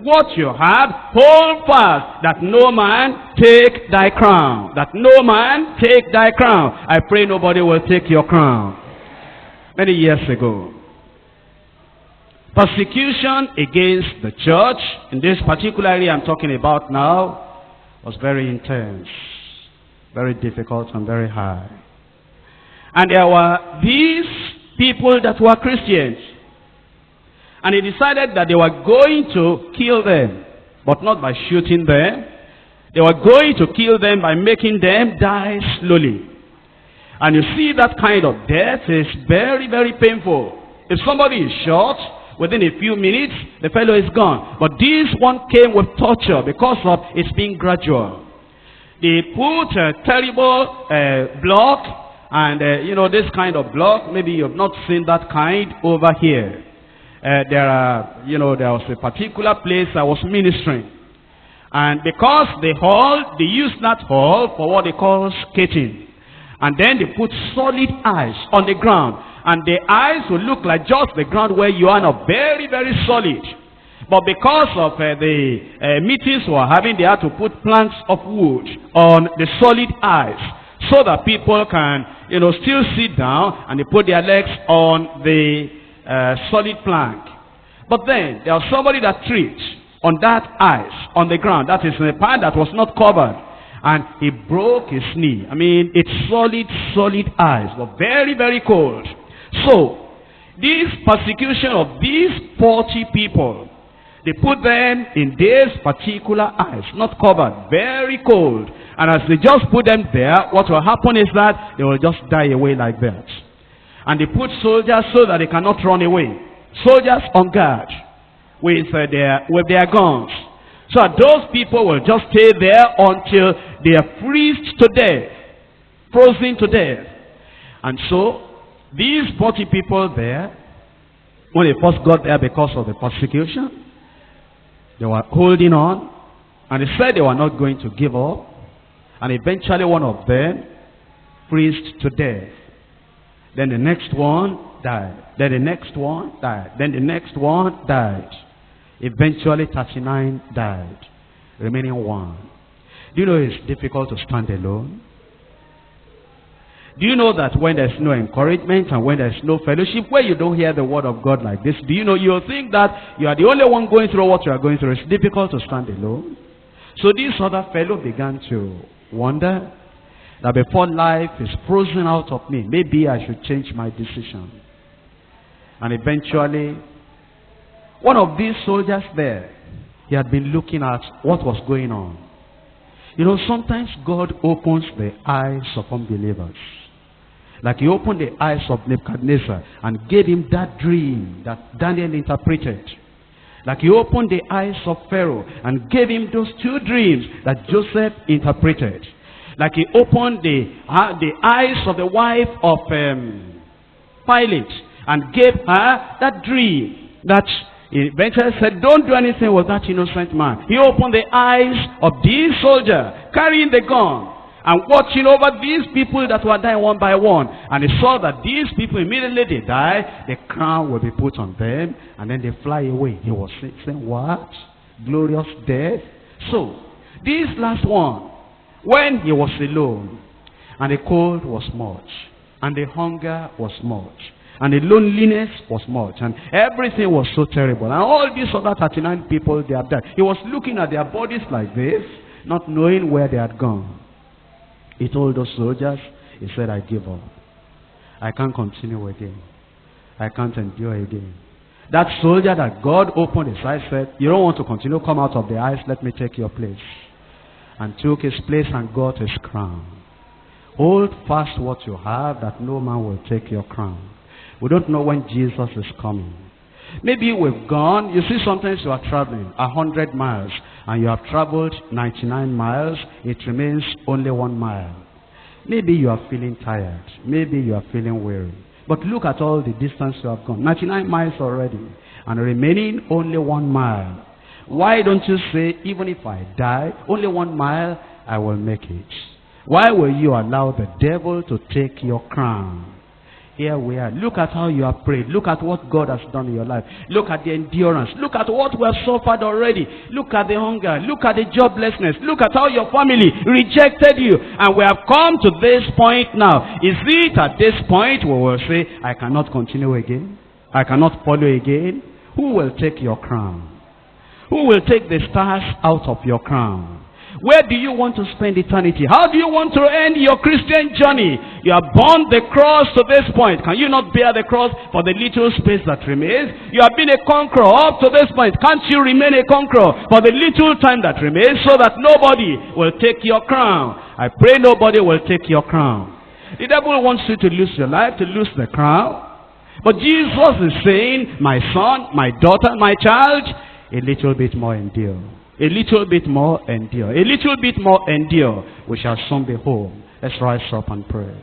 what you have, hold fast, that no man take thy crown. That no man take thy crown. I pray nobody will take your crown. Many years ago, persecution against the church, in this particular area I'm talking about now, was very intense, very difficult and very high. And there were these people that were Christians. And he decided that they were going to kill them, but not by shooting them. They were going to kill them by making them die slowly. And you see, that kind of death is very, very painful. If somebody is shot, within a few minutes, the fellow is gone. But this one came with torture because of its being gradual. They put a terrible block, and you know, this kind of block, maybe you have not seen that kind over here. There was a particular place I was ministering. And because they used that hall for what they call skating. And then they put solid ice on the ground. And the ice will look like just the ground where you are now, very, very solid. But because of the meetings we were having, they had to put planks of wood on the solid ice, so that people can, still sit down, and they put their legs on the solid plank. But then there was somebody that tripped on that ice on the ground. That is in a part that was not covered. And he broke his knee. I mean, it's solid ice, but very, very cold. So, this persecution of these 40 people, they put them in this particular ice, not covered, very cold. And as they just put them there, what will happen is that they will just die away like that. And they put soldiers so that they cannot run away. Soldiers on guard with their guns. So that those people will just stay there until they are freezed to death, frozen to death. And so, these 40 people there, when they first got there because of the persecution, they were holding on, and they said they were not going to give up. And eventually one of them freezed to death. Then the next one died. Then the next one died. Then the next one died. Eventually 39 died, remaining one. Do you know it's difficult to stand alone? Do you know that when there's no encouragement and when there's no fellowship, where you don't hear the word of God like this, do you know, you'll think that you are the only one going through what you are going through. It's difficult to stand alone. So this other fellow began to wonder that before life is frozen out of me, maybe I should change my decision. And eventually, one of these soldiers there, he had been looking at what was going on. Sometimes God opens the eyes of unbelievers. Like he opened the eyes of Nebuchadnezzar and gave him that dream that Daniel interpreted. Like he opened the eyes of Pharaoh and gave him those two dreams that Joseph interpreted. Like he opened the eyes of the wife of Pilate and gave her that dream that he eventually said, don't do anything with that innocent man. He opened the eyes of this soldier carrying the gun and watching over these people that were dying one by one. And he saw that these people, immediately they die, the crown will be put on them, and then they fly away. He was saying, what? Glorious death? So, this last one, when he was alone, and the cold was much, and the hunger was much, and the loneliness was much, and everything was so terrible, and all these other 39 people, they have died. He was looking at their bodies like this, not knowing where they had gone. He told those soldiers, he said, I give up. I can't continue again. I can't endure again. That soldier that God opened his eyes said, you don't want to continue, come out of the ice, let me take your place. And took his place and got his crown. Hold fast what you have, that no man will take your crown. We don't know when Jesus is coming. Maybe we've gone, you see, sometimes you are traveling 100 miles and you have traveled 99 miles, it remains only 1 mile. Maybe you are feeling tired, maybe you are feeling weary. But look at all the distance you have gone, 99 miles already, and remaining only 1 mile. Why don't you say, even if I die, only 1 mile, I will make it? Why will you allow the devil to take your crown? here we are. Look at how you have prayed. Look at what God has done in your life. Look at the endurance. Look at what we have suffered already. Look at the hunger. Look at the joblessness. Look at how your family rejected you. And we have come to this point now. Is it at this point we will say, I cannot continue again? I cannot follow again? Who will take your crown? Who will take the stars out of your crown? Where do you want to spend eternity? How do you want to end your Christian journey? You have borne the cross to this point. Can you not bear the cross for the little space that remains? You have been a conqueror up to this point. Can't you remain a conqueror for the little time that remains, so that nobody will take your crown? I pray nobody will take your crown. The devil wants you to lose your life, to lose the crown. But Jesus is saying, my son, my daughter, my child, a little bit more endure. A little bit more endure. A little bit more endure. We shall soon be home. Let's rise up and pray.